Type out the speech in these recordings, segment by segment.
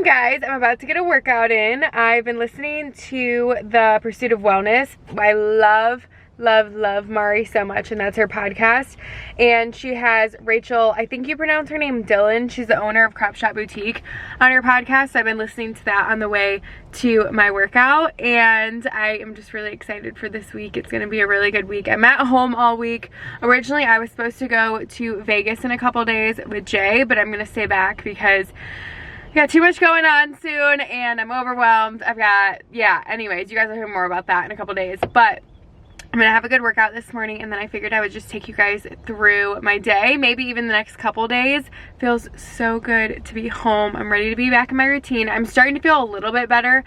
guys, I'm about to get a workout in. I've been listening to The Pursuit of Wellness. I love Mari so much, and that's her podcast. And she has Rachel, I think you pronounce her name Dylan. She's the owner of Crop Shop Boutique on her podcast. So I've been listening to that on the way to my workout, and I am just really excited for this week. It's gonna be a really good week. I'm at home all week. Originally, I was supposed to go to Vegas in a couple days with Jay, but I'm gonna stay back because I got too much going on soon and I'm overwhelmed. Anyways, you guys will hear more about that in a couple days, but I'm gonna have a good workout this morning, and then I figured I would just take you guys through my day, maybe even the next couple days. Feels so good to be home. I'm ready to be back in my routine. I'm starting to feel a little bit better.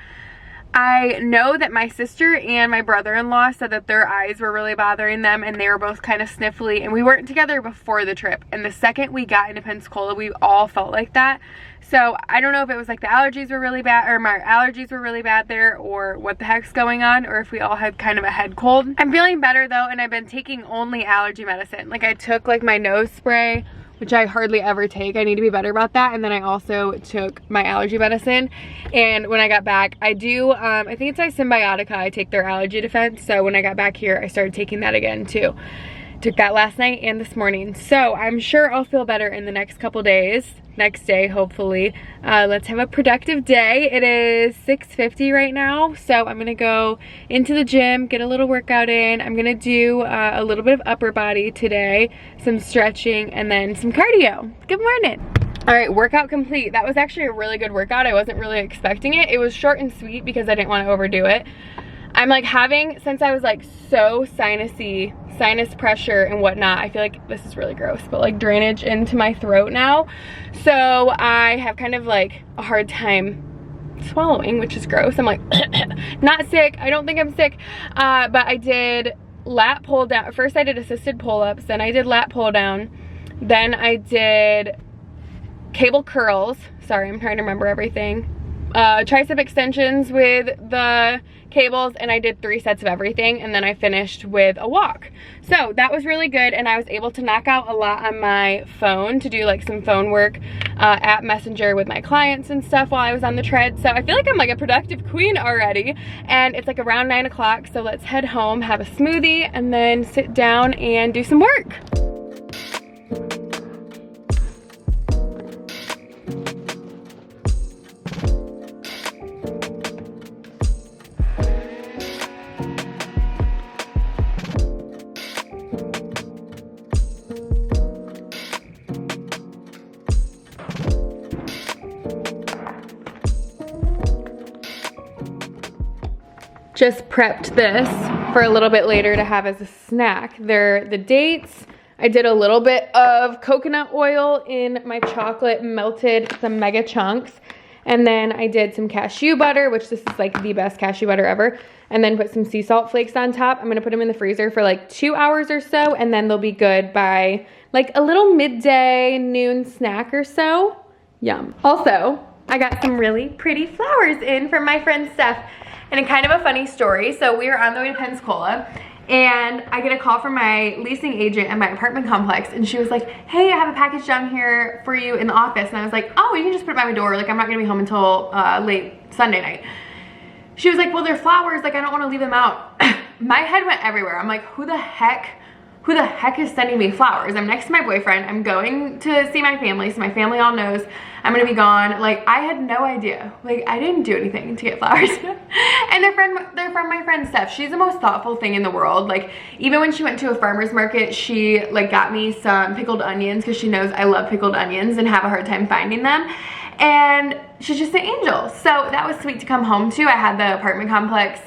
I know that my sister and my brother-in-law said that their eyes were really bothering them, and they were both kind of sniffly, and we weren't together before the trip, and the second we got into Pensacola, we all felt like that. So I don't know if it was like the allergies were really bad, or my allergies were really bad there, or what the heck's going on, or if we all had kind of a head cold. I'm feeling better though, and I've been taking only allergy medicine. Like, I took like my nose spray, which I hardly ever take. I need to be better about that. And then I also took my allergy medicine. And when I got back, I do, I think it's my Symbiotica. I take their allergy defense. So when I got back here, I started taking that again too. Took that last night and this morning. So I'm sure I'll feel better in the next couple days. Next day, hopefully. Let's have a productive day. It is 6:50 right now, so I'm gonna go into the gym, get a little workout in. I'm gonna do a little bit of upper body today, some stretching, and then some cardio. Good morning. All right, workout complete. That was actually a really good workout. I wasn't really expecting it. It was short and sweet because I didn't want to overdo it. I'm like since I was like so sinus pressure and whatnot, I feel like this is really gross, but like drainage into my throat now. So I have kind of like a hard time swallowing, which is gross. I'm like, not sick. I don't think I'm sick. But I did lat pull down. First I did assisted pull-ups, then I did lat pull down, then I did cable curls. Sorry, I'm trying to remember everything. Tricep extensions with the cables, and I did 3 sets of everything, and then I finished with a walk. So that was really good, and I was able to knock out a lot on my phone to do like some phone work at Messenger with my clients and stuff while I was on the tread. So I feel like I'm like a productive queen already, and it's like around 9 o'clock, so let's head home, have a smoothie, and then sit down and do some work. Just prepped this for a little bit later to have as a snack. They're the dates. I did a little bit of coconut oil in my chocolate, melted some mega chunks. And then I did some cashew butter, which this is like the best cashew butter ever. And then put some sea salt flakes on top. I'm gonna put them in the freezer for like 2 hours or so, and then they'll be good by like a little midday, noon snack or so. Yum. Also, I got some really pretty flowers in from my friend Steph. And kind of a funny story. So we were on the way to Pensacola, and I get a call from my leasing agent at my apartment complex, and she was like, hey, I have a package down here for you in the office. And I was like, oh, you can just put it by my door. Like, I'm not gonna be home until late Sunday night. She was like, well, they're flowers. Like, I don't wanna leave them out. My head went everywhere. I'm like, who the heck is sending me flowers? I'm next to my boyfriend. I'm going to see my family, so my family all knows I'm gonna be gone. Like, I had no idea. Like, I didn't do anything to get flowers. And they're from my friend Steph. She's the most thoughtful thing in the world. Like, even when she went to a farmer's market, she like got me some pickled onions because she knows I love pickled onions and have a hard time finding them. And she's just an angel. So that was sweet to come home to. I had the apartment complex,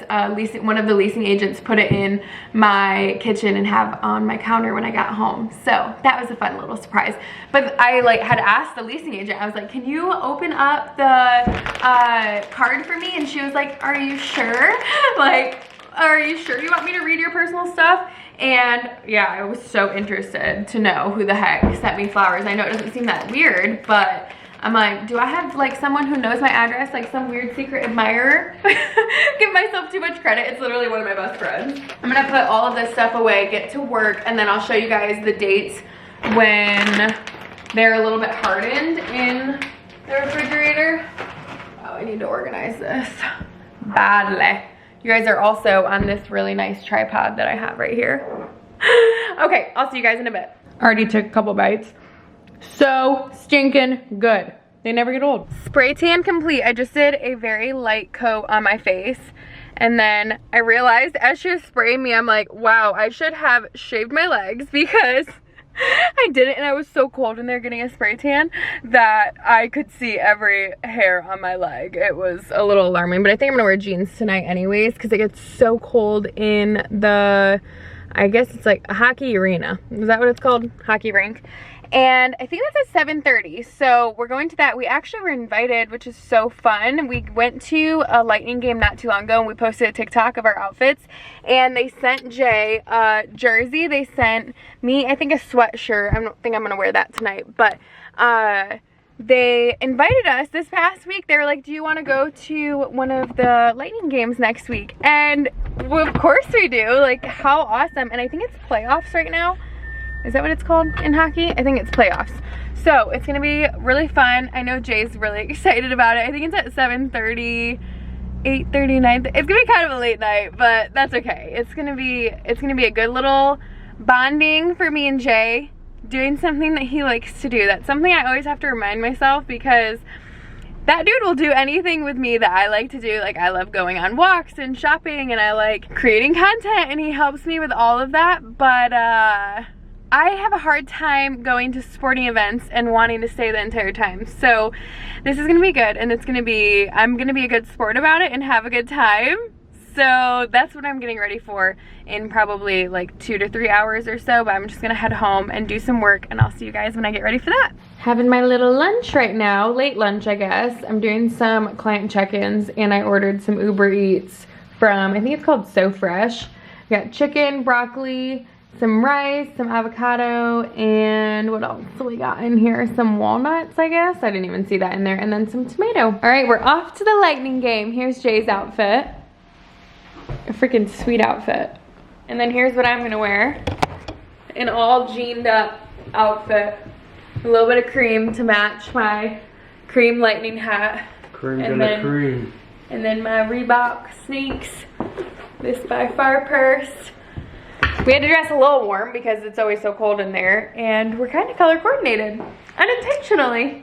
one of the leasing agents put it in my kitchen and have on my counter when I got home. So that was a fun little surprise. But I like had asked the leasing agent, I was like, can you open up the card for me? And she was like, are you sure? Like, are you sure you want me to read your personal stuff? And yeah, I was so interested to know who the heck sent me flowers. I know it doesn't seem that weird, but I'm like, do I have like someone who knows my address, like some weird secret admirer? Give myself too much credit. It's literally one of my best friends. I'm gonna put all of this stuff away, get to work, and then I'll show you guys the dates when they're a little bit hardened in the refrigerator. I need to organize this badly. You guys are also on this really nice tripod that I have right here. Okay, I'll see you guys in a bit. Already took a couple bites. So stinking good. They never get old. Spray tan complete. I just did a very light coat on my face. And then I realized as she was spraying me, I'm like, wow, I should have shaved my legs because I didn't, and I was so cold when they were getting a spray tan that I could see every hair on my leg. It was a little alarming, but I think I'm gonna wear jeans tonight anyways because it gets so cold in the, I guess it's like a hockey arena. Is that what it's called? Hockey rink. And I think that's at 7:30, so we're going to that. We actually were invited, which is so fun. We went to a Lightning game not too long ago, and we posted a TikTok of our outfits, and they sent Jay a jersey. They sent me, I think, a sweatshirt. I don't think I'm going to wear that tonight, but they invited us this past week. They were like, do you want to go to one of the Lightning games next week? And well, of course we do. Like, how awesome. And I think it's playoffs right now. Is that what it's called in hockey? I think it's playoffs. So it's gonna be really fun. I know Jay's really excited about it. I think it's at 7:30, 8:30, 9. It's gonna be kind of a late night, but that's okay. It's gonna be a good little bonding for me and Jay, doing something that he likes to do. That's something I always have to remind myself because that dude will do anything with me that I like to do. Like, I love going on walks and shopping, and I like creating content, and he helps me with all of that. But I have a hard time going to sporting events and wanting to stay the entire time. So this is gonna be good, and I'm gonna be a good sport about it and have a good time. So that's what I'm getting ready for in probably like 2 to 3 hours or so, but I'm just gonna head home and do some work, and I'll see you guys when I get ready for that. Having my little lunch right now, late lunch I guess. I'm doing some client check-ins, and I ordered some Uber Eats from, I think it's called So Fresh. We got chicken, broccoli, some rice, some avocado, and what else do we got in here? Some walnuts, I guess. I didn't even see that in there. And then some tomato. All right, we're off to the Lightning game. Here's Jay's outfit. A freaking sweet outfit. And then here's what I'm gonna wear. An all jeaned up outfit. A little bit of cream to match my cream Lightning hat. Cream and cream. And then my Reebok sneaks. This by Far Purse. We had to dress a little warm because it's always so cold in there, and we're kind of color coordinated, unintentionally.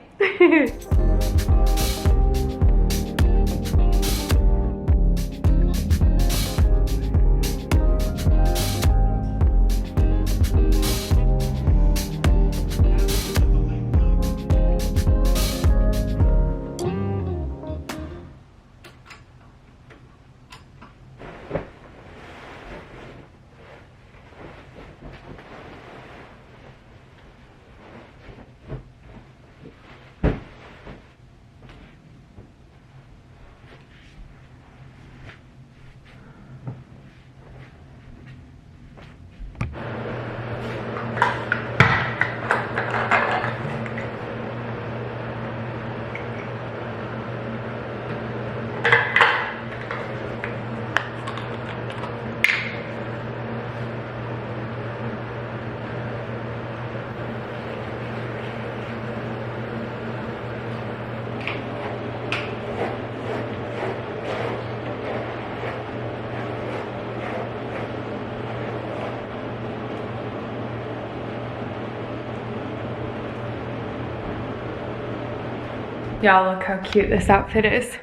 Y'all, look how cute this outfit is.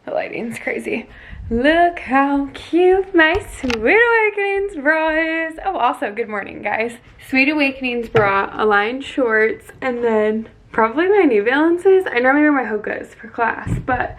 The lighting's crazy. Look how cute my Sweet Awakenings bra is. Oh, also, good morning, guys. Sweet Awakenings bra, aligned shorts, and then probably my New Balances. I normally wear my Hoka's for class, but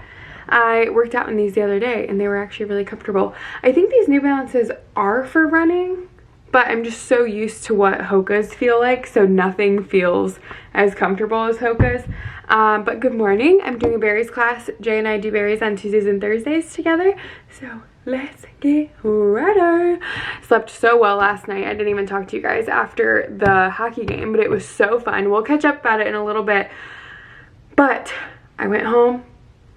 I worked out in these the other day, and they were actually really comfortable. I think these New Balances are for running, but I'm just so used to what Hoka's feel like, so nothing feels as comfortable as Hoka's. But good morning. I'm doing a berries class. Jay and I do berries on Tuesdays and Thursdays together. So let's get ready. Slept so well last night. I didn't even talk to you guys after the hockey game, but it was so fun. We'll catch up about it in a little bit. But I went home,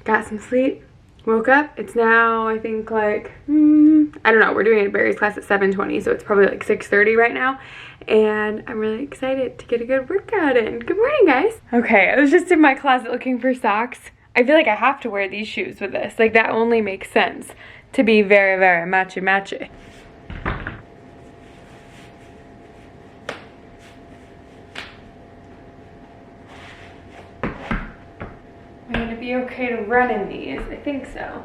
got some sleep, woke up. It's now, I think, like, I don't know. We're doing a berries class at 7:20, so it's probably like 6:30 right now. And I'm really excited to get a good workout in. Good morning, guys. Okay, I was just in my closet looking for socks. I feel like I have to wear these shoes with this. Like, that only makes sense to be very, very matchy-matchy. I'm gonna be okay to run in these. I think so.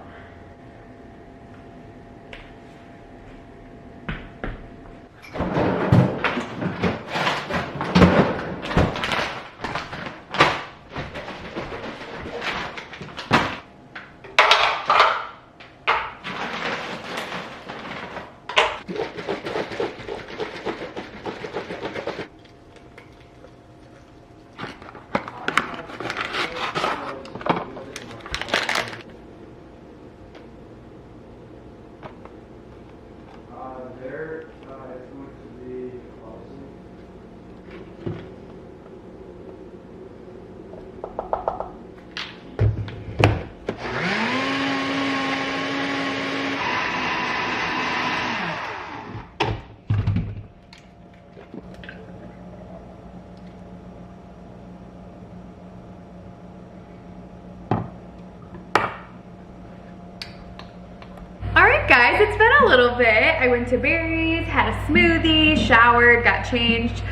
Guys, it's been a little bit. I went to Barry's, had a smoothie, showered, got changed.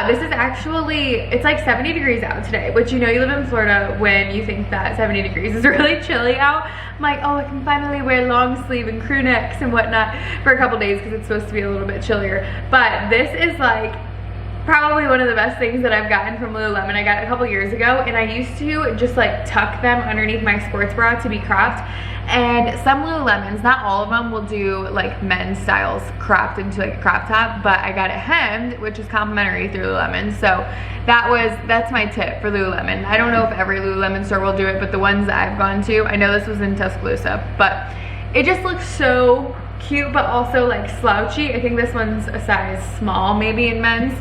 This is actually, it's like 70 degrees out today, which you know you live in Florida when you think that 70 degrees is really chilly out. I'm like, oh, I can finally wear long sleeve and crew necks and whatnot for a couple days because it's supposed to be a little bit chillier. But this is like probably one of the best things that I've gotten from Lululemon. I got it a couple years ago, and I used to just like tuck them underneath my sports bra to be cropped. And some Lululemons, not all of them, will do like men's styles cropped into like a crop top, but I got it hemmed, which is complimentary through Lululemon. So that's my tip for Lululemon. I don't know if every Lululemon store will do it, but the ones that I've gone to, I know this was in Tuscaloosa, but it just looks so cute, but also like slouchy. I think this one's a size small maybe in men's.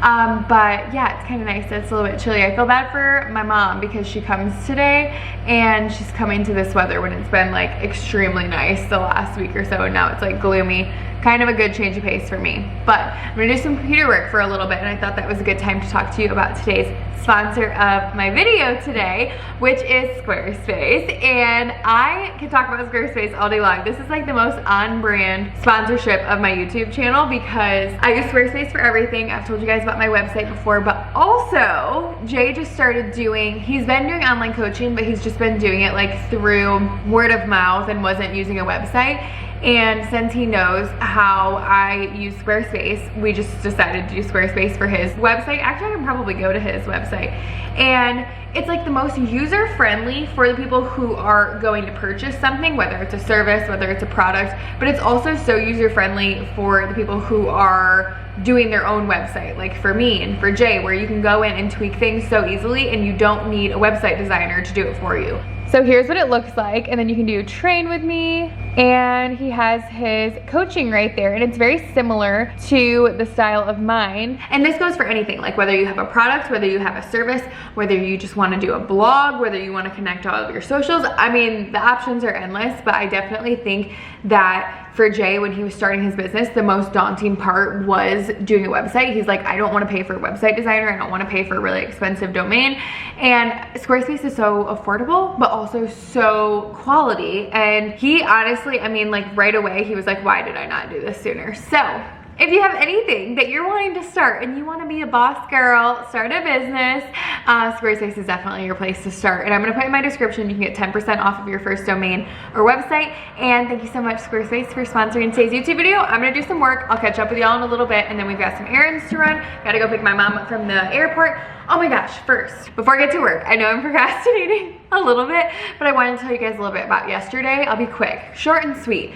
But yeah, it's kind of nice. It's a little bit chilly. I feel bad for my mom because she comes today and she's coming to this weather when it's been like extremely nice the last week or so, and now it's like gloomy. Kind of a good change of pace for me. But I'm gonna do some computer work for a little bit, and I thought that was a good time to talk to you about today's sponsor of my video today, which is Squarespace. And I can talk about Squarespace all day long. This is like the most on-brand sponsorship of my YouTube channel because I use Squarespace for everything. I've told you guys about my website before, but also Jay just started doing, he's been doing online coaching, but he's just been doing it like through word of mouth and wasn't using a website. And since he knows how I use Squarespace, we just decided to do Squarespace for his website. Actually, I can probably go to his website. And it's like the most user-friendly for the people who are going to purchase something, whether it's a service, whether it's a product, but it's also so user-friendly for the people who are doing their own website, like for me and for Jay, where you can go in and tweak things so easily and you don't need a website designer to do it for you. So here's what it looks like, and then you can do train with me, and he has his coaching right there, and it's very similar to the style of mine. And this goes for anything, like whether you have a product, whether you have a service, whether you just want to do a blog, whether you want to connect all of your socials. I mean, the options are endless, but I definitely think that for Jay, when he was starting his business, the most daunting part was doing a website. He's like, I don't want to pay for a website designer. I don't want to pay for a really expensive domain. And Squarespace is so affordable, but also so quality. And he honestly, I mean, like right away, he was like, why did I not do this sooner? So if you have anything that you're wanting to start and you want to be a boss girl, start a business, Squarespace is definitely your place to start. And I'm going to put in my description, you can get 10% off of your first domain or website. And thank you so much, Squarespace, for sponsoring today's YouTube video. I'm going to do some work. I'll catch up with y'all in a little bit, and then we've got some errands to run. Got to go pick my mom up from the airport. Oh my gosh, first, before I get to work, I know I'm procrastinating a little bit, but I wanted to tell you guys a little bit about yesterday. I'll be quick, short and sweet.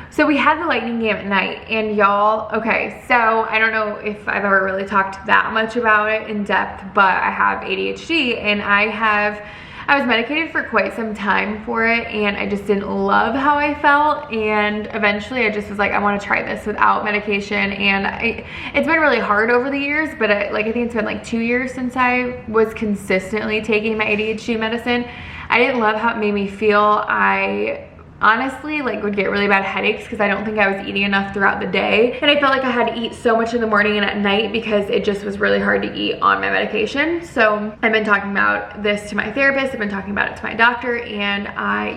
So we had the Lightning game at night, and y'all, okay, so I don't know if I've ever really talked that much about it in depth, but I have ADHD, and I was medicated for quite some time for it, and I just didn't love how I felt, and eventually I just was like, I want to try this without medication. And it's been really hard over the years, but I think it's been like 2 years since I was consistently taking my ADHD medicine. I didn't love how it made me feel. I honestly like would get really bad headaches because I don't think I was eating enough throughout the day, and I felt like I had to eat so much in the morning and at night because it just was really hard to eat on my medication. So I've been talking about this to my therapist, I've been talking about it to my doctor, and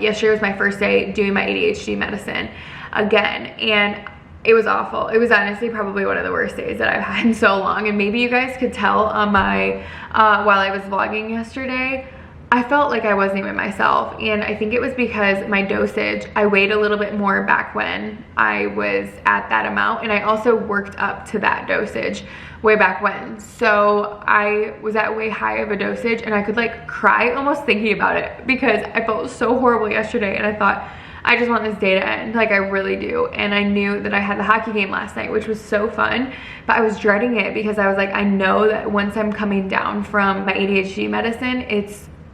yesterday was my first day doing my ADHD medicine again, and it was awful. It was honestly probably one of the worst days that I've had in so long, and maybe you guys could tell on my while I was vlogging yesterday, I felt like I wasn't even myself, and I think it was because my dosage, I weighed a little bit more back when I was at that amount, and I also worked up to that dosage way back when. So I was at way high of a dosage, and I could like cry almost thinking about it because I felt so horrible yesterday, and I thought, I just want this day to end, like I really do. And I knew that I had the hockey game last night, which was so fun, but I was dreading it because I was like, I know that once I'm coming down from my ADHD medicine,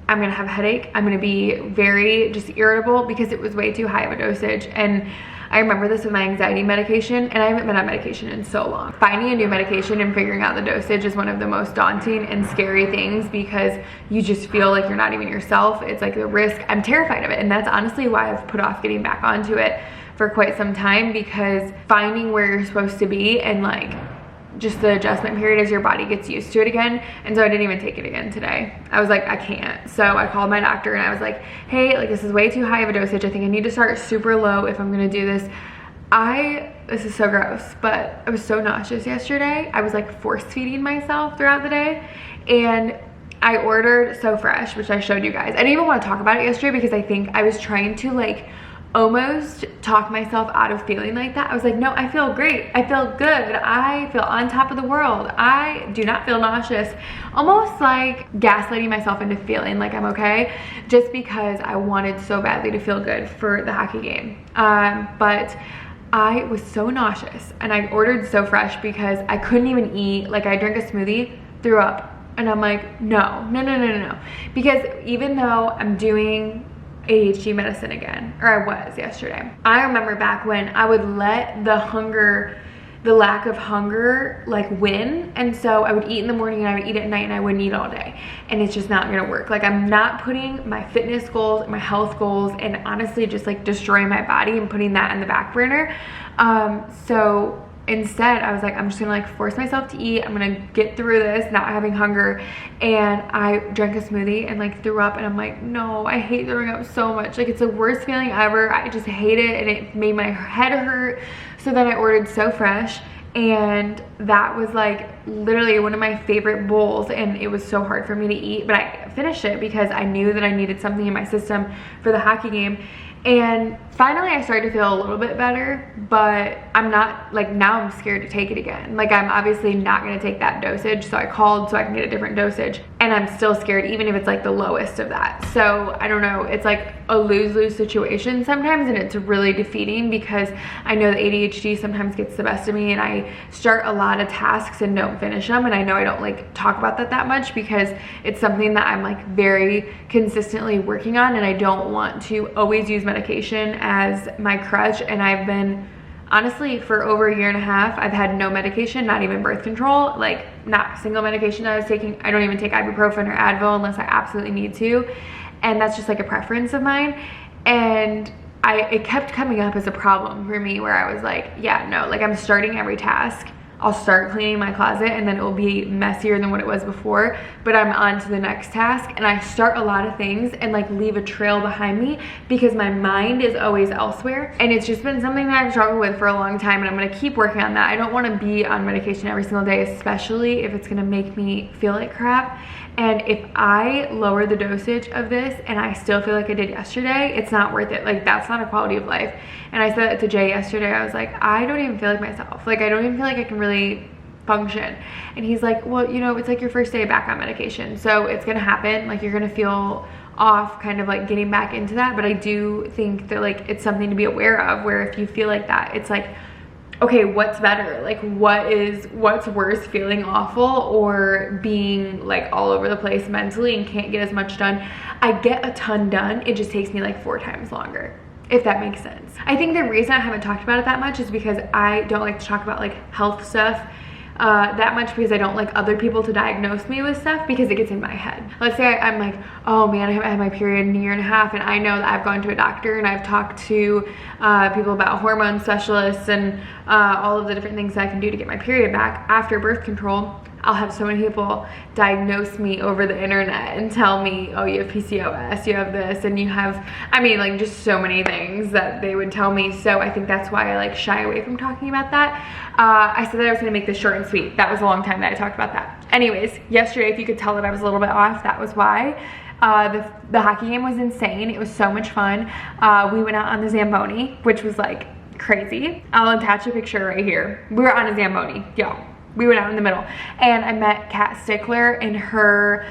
I'm gonna have a headache. I'm gonna be very just irritable because it was way too high of a dosage. And I remember this with my anxiety medication, and I haven't been on medication in so long. Finding a new medication and figuring out the dosage is one of the most daunting and scary things because you just feel like you're not even yourself. It's like the risk, I'm terrified of it. And that's honestly why I've put off getting back onto it for quite some time, because finding where you're supposed to be and like just the adjustment period as your body gets used to it again. And so I didn't even take it again today. I was like, I can't. So I called my doctor and I was like, hey, like this is way too high of a dosage. I think I need to start super low if I'm gonna do this. This is so gross, but I was so nauseous yesterday. I was like force feeding myself throughout the day, and I ordered So Fresh, which I showed you guys. I didn't even want to talk about it yesterday because I think I was trying to like almost talk myself out of feeling like that. I was like, no, I feel great. I feel good. I feel on top of the world. I do not feel nauseous. Almost like gaslighting myself into feeling like I'm okay just because I wanted so badly to feel good for the hockey game. But I was so nauseous, and I ordered So Fresh because I couldn't even eat. Like I drank a smoothie, threw up, and I'm like, no. Because even though I'm doing ADHD medicine again, or I was yesterday, I remember back when I would let the lack of hunger like win, and so I would eat in the morning and I would eat at night and I wouldn't eat all day, and it's just not gonna work. Like I'm not putting my fitness goals, my health goals, and honestly just like destroying my body and putting that in the back burner. So instead I was like, I'm just gonna like force myself to eat. I'm gonna get through this not having hunger. And I drank a smoothie and like threw up, and I'm like, no, I hate throwing up so much. Like it's the worst feeling ever. I just hate it, and it made my head hurt. So then I ordered So Fresh, and that was like literally one of my favorite bowls, and it was so hard for me to eat, but I finished it because I knew that I needed something in my system for the hockey game. And finally I started to feel a little bit better, but I'm not, like now I'm scared to take it again. Like I'm obviously not gonna take that dosage, so I called so I can get a different dosage, and I'm still scared even if it's like the lowest of that. So I don't know, it's like a lose-lose situation sometimes, and it's really defeating because I know that ADHD sometimes gets the best of me, and I start a lot of tasks and don't finish them, and I know I don't like talk about that much because it's something that I'm like very consistently working on, and I don't want to always use medication as my crutch. And I've been, honestly, for over a year and a half, I've had no medication, not even birth control, like not a single medication that I was taking. I don't even take ibuprofen or Advil unless I absolutely need to, and that's just like a preference of mine. And it kept coming up as a problem for me where I was like, yeah, no, like I'm starting every task. I'll start cleaning my closet and then it will be messier than what it was before, but I'm on to the next task, and I start a lot of things and like leave a trail behind me because my mind is always elsewhere. And it's just been something that I've struggled with for a long time, and I'm gonna keep working on that. I don't wanna be on medication every single day, especially if it's gonna make me feel like crap. And if I lower the dosage of this and I still feel like I did yesterday, it's not worth it. Like that's not a quality of life. And I said that to Jay yesterday. I was like, I don't even feel like myself. Like I don't even feel like I can really function. And he's like, well, you know, it's like your first day back on medication, so it's gonna happen. Like you're gonna feel off kind of like getting back into that. But I do think that like it's something to be aware of, where if you feel like that, it's like, okay, what's better? Like what's worse, feeling awful or being like all over the place mentally and can't get as much done? I get a ton done, it just takes me like 4 times longer, if that makes sense. I think the reason I haven't talked about it that much is because I don't like to talk about like health stuff that much because I don't like other people to diagnose me with stuff because it gets in my head. Let's say I'm like, oh man, I haven't had my period in a year and a half, and I know that I've gone to a doctor and I've talked to people about hormone specialists and all of the different things that I can do to get my period back after birth control. I'll have so many people diagnose me over the internet and tell me, oh, you have PCOS, you have this, and you have, I mean, like just so many things that they would tell me. So I think that's why I like shy away from talking about that. I said that I was gonna make this short and sweet. That was a long time that I talked about that. Anyways, yesterday, if you could tell that I was a little bit off, that was why. The hockey game was insane. It was so much fun. We went out on the Zamboni, which was like crazy. I'll attach a picture right here. We were on a Zamboni, y'all. We went out in the middle, and I met Kat Stickler and her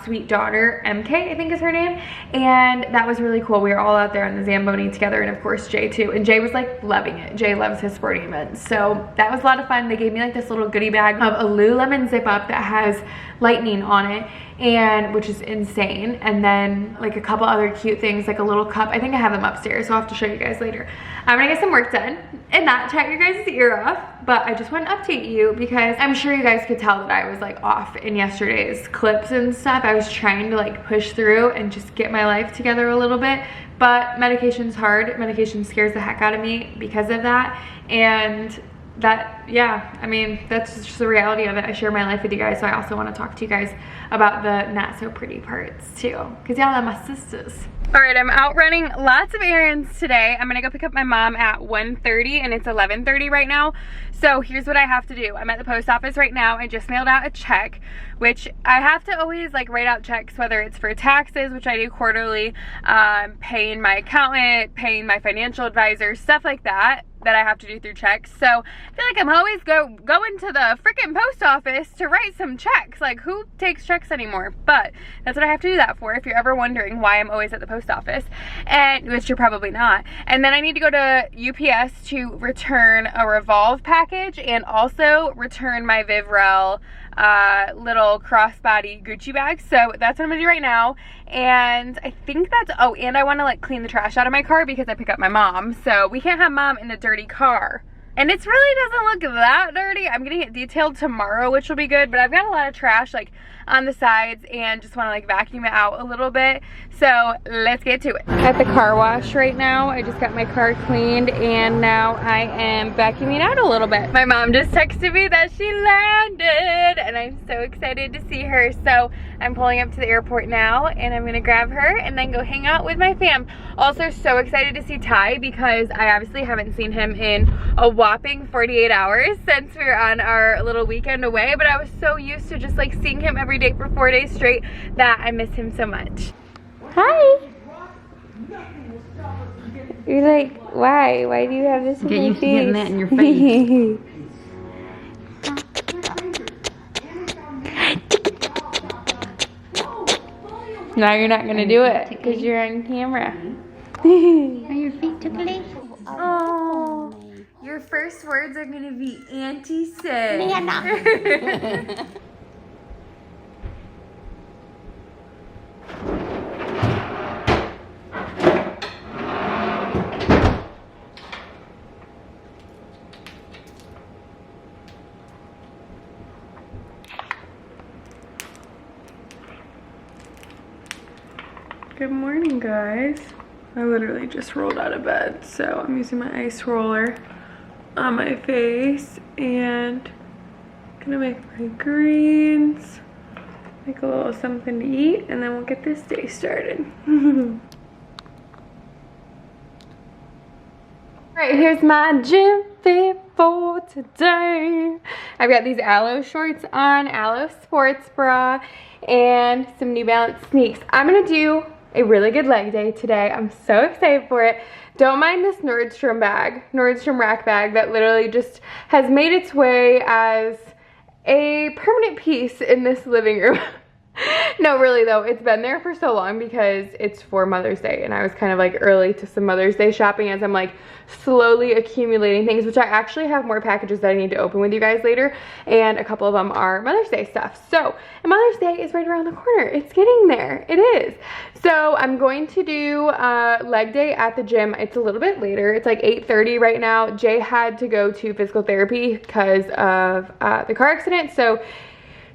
sweet daughter, MK, I think is her name, and that was really cool. We were all out there on the Zamboni together, and of course Jay too, and Jay was like loving it. Jay loves his sporting events, so that was a lot of fun. They gave me like this little goodie bag of a Lululemon zip up that has lightning on it, and which is insane, and then like a couple other cute things, like a little cup. I think I have them upstairs, so I'll have to show you guys later. I'm gonna get some work done and not chat your guys' ear off, but I just want to update you because I'm sure you guys could tell that I was like off in yesterday's clips and stuff. I was trying to like push through and just get my life together a little bit, but medication's hard. Medication scares the heck out of me because of that, and that, yeah, I mean, that's just the reality of it. I share my life with you guys, so I also want to talk to you guys about the not so pretty parts too, because y'all are my sisters. All right, I'm out running lots of errands today. I'm gonna go pick up my mom at 1:30, and it's 11:30 right now. So here's what I have to do. I'm at the post office right now. I just mailed out a check, which I have to always like write out checks, whether it's for taxes, which I do quarterly, paying my accountant, paying my financial advisor, stuff like that I have to do through checks. So I feel like I'm always going to the freaking post office to write some checks. Like, who takes checks anymore? But that's what I have to do that for, if you're ever wondering why I'm always at the post office, and which you're probably not. And then I need to go to UPS to return a Revolve package and also return my Vivrel little crossbody Gucci bag. So that's what I'm gonna do right now. And I think that's, oh, and I want to like clean the trash out of my car because I pick up my mom, so we can't have mom in a dirty car. And it really doesn't look that dirty. I'm getting it detailed tomorrow, which will be good, but I've got a lot of trash like on the sides and just want to like vacuum it out a little bit. So let's get to it. At the car wash right now. I just got my car cleaned and now I am vacuuming out a little bit. My mom just texted me that she landed and I'm so excited to see her. So I'm pulling up to the airport now and I'm gonna grab her and then go hang out with my fam. Also so excited to see Ty because I obviously haven't seen him in a whopping 48 hours since we were on our little weekend away, but I was so used to just like seeing him every day for 4 days straight that I miss him so much. Hi. You're like, why? Why do you have this in your face? Get used to getting that in your face. Now you're not gonna do it because you're on camera. Are your feet tickling? Oh, your first words are gonna be Auntie said. Nana. Good morning, guys. I literally just rolled out of bed, so I'm using my ice roller on my face and gonna make my greens, make a little something to eat, and then we'll get this day started. Alright, here's my gym fit for today. I've got these Aloe shorts on, Aloe sports bra, and some New Balance sneaks. I'm gonna do a really good leg day today. I'm so excited for it. Don't mind this Nordstrom bag, Nordstrom rack bag that literally just has made its way as a permanent piece in this living room. No, really though, it's been there for so long because it's for Mother's Day, and I was kind of like early to some Mother's Day shopping as I'm like slowly accumulating things, which I actually have more packages that I need to open with you guys later, and a couple of them are Mother's Day stuff. So, and Mother's Day is right around the corner. It's getting there. It is. So I'm going to do leg day at the gym. It's a little bit later. It's like 8:30 right now. Jay had to go to physical therapy because of the car accident. So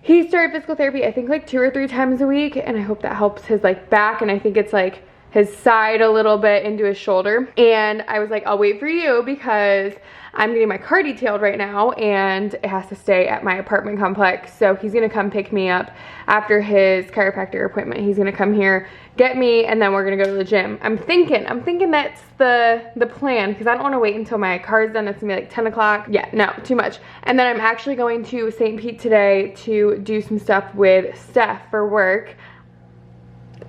he started physical therapy, I think like 2 or 3 times a week, and I hope that helps his like back, and I think it's like his side a little bit into his shoulder. And I was like, I'll wait for you because I'm getting my car detailed right now and it has to stay at my apartment complex. So he's gonna come pick me up after his chiropractor appointment. He's gonna come here, get me, and then we're gonna go to the gym. I'm thinking that's the plan, because I don't wanna wait until my car's done. It's gonna be like 10 o'clock. Yeah, no, too much. And then I'm actually going to St. Pete today to do some stuff with Steph for work.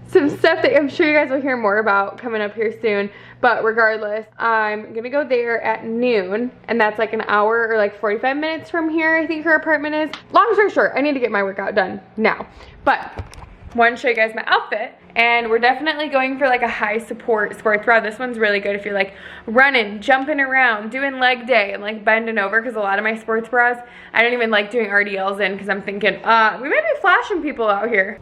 Some stuff that I'm sure you guys will hear more about coming up here soon. But regardless, I'm gonna go there at noon, and that's like an hour or like 45 minutes from here, I think her apartment is. Long story short, I need to get my workout done now. But wanted to show you guys my outfit, and we're definitely going for like a high support sports bra. This one's really good if you're like running, jumping around, doing leg day, and like bending over, because a lot of my sports bras, I don't even like doing RDLs in, because I'm thinking, we might be flashing people out here.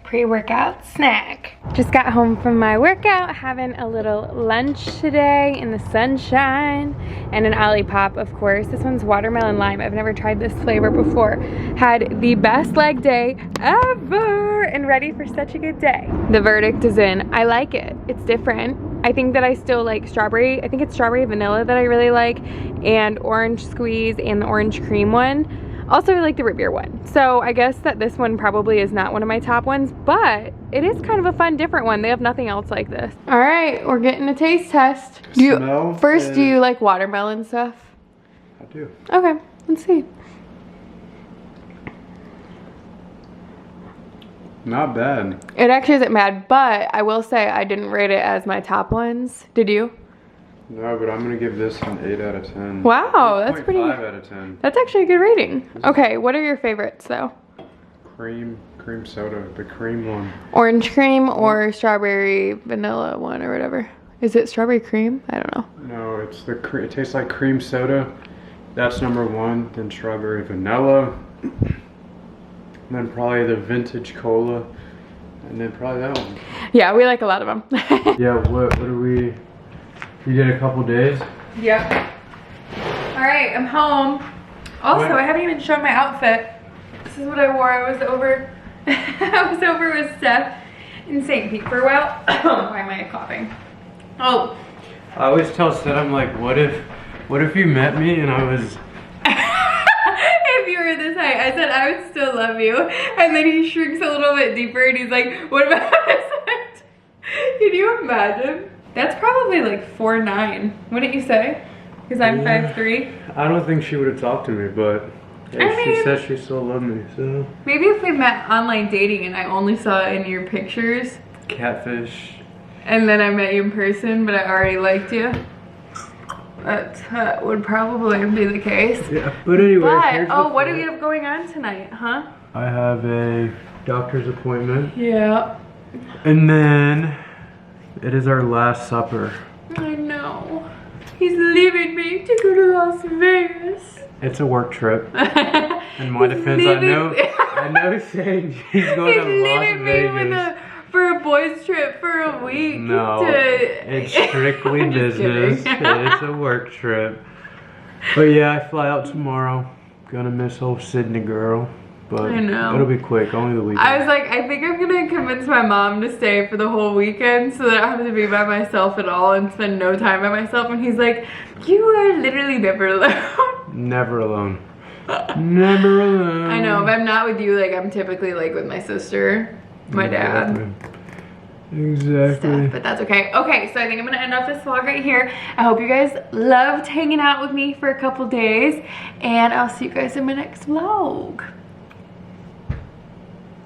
Pre-workout snack. Just got home from my workout, having a little lunch today in the sunshine, and an Olipop, of course. This one's watermelon lime. I've never tried this flavor before. Had the best leg day ever, and ready for such a good day. The verdict is in. I like it. It's different. I think that I still like strawberry. I think it's strawberry vanilla that I really like, and orange squeeze, and the orange cream one. Also, I like the root beer one. So I guess that this one probably is not one of my top ones, but it is kind of a fun, different one. They have nothing else like this. All right, we're getting a taste test. Do you like watermelon stuff? I do. Okay, let's see. Not bad. It actually isn't bad, but I will say I didn't rate it as my top ones. Did you? No, but I'm gonna give this an 8 out of 10. Wow, that's pretty. 5 out of 10. That's actually a good rating. Okay, what are your favorites though? Cream soda, the cream one. Orange cream or strawberry vanilla one or whatever. Is it strawberry cream? I don't know. No, it's the it tastes like cream soda. That's number 1. Then strawberry vanilla. And then probably the vintage cola. And then probably that one. Yeah, we like a lot of them. Yeah, what do we? You did a couple days? Yep. All right, I'm home. Also, What? I haven't even shown my outfit. This is what I wore. I was over with Steph in St. Pete for a while. Why am I coughing? Oh. I always tell Seth, I'm like, what if you met me and I was... If you were this height, I said I would still love you. And then he shrinks a little bit deeper and he's like, what about this height? Can you imagine? That's probably like 4'9", wouldn't you say? Because I'm 5'3". I don't think she would have talked to me, but she said she still loved me, so. Maybe if we met online dating and I only saw it in your pictures. Catfish. And then I met you in person, but I already liked you. That would probably be the case. Yeah, but anyway. But, what do we have going on tonight, huh? I have a doctor's appointment. Yeah. And then it is our last supper. I know. He's leaving me to go to Las Vegas. It's a work trip. In my defense, I know saying he's going to Las Vegas. For a boys trip for a week. No, it's strictly business. It's a work trip. But yeah, I fly out tomorrow. Gonna miss old Sydney girl. But I know. It'll be quick, only the weekend. I was like, I think I'm gonna convince my mom to stay for the whole weekend so that I don't have to be by myself at all and spend no time by myself. And he's like, you are literally never alone. Never alone. Never alone. I know, if I'm not with you, like I'm typically like with my sister, my dad. Exactly. Stuff, but that's okay. Okay, so I think I'm gonna end off this vlog right here. I hope you guys loved hanging out with me for a couple days, and I'll see you guys in my next vlog.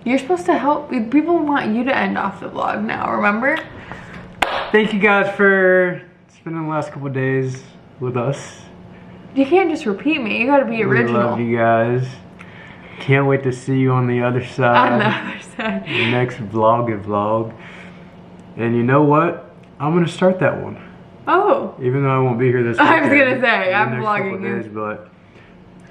You're supposed to help. People want you to end off the vlog now, remember? Thank you guys for spending the last couple of days with us. You can't just repeat me. You gotta be original. We love you guys. Can't wait to see you on the other side. On the other side. Next vlog. And you know what? I'm gonna start that one. Oh. Even though I won't be here this weekend. I was gonna say, the I'm next vlogging couple you. days, but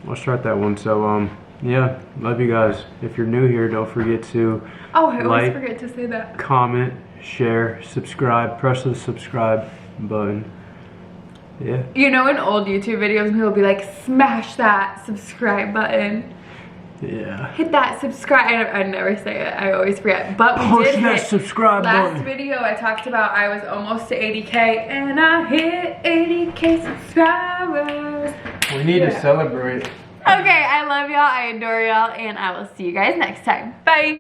I'll start that one. So yeah, love you guys. If you're new here, don't forget to Oh, I always like, forget to say that. comment, share, subscribe, press the subscribe button. Yeah. You know, in old YouTube videos, people will be like, smash that subscribe button. Yeah. Hit that subscribe. I never say it. I always forget. But we Push did that hit. subscribe Last button. video I talked about I was almost to 80K and I hit 80K subscribers. We need to celebrate. Okay, I love y'all. I adore y'all. And I will see you guys next time. Bye.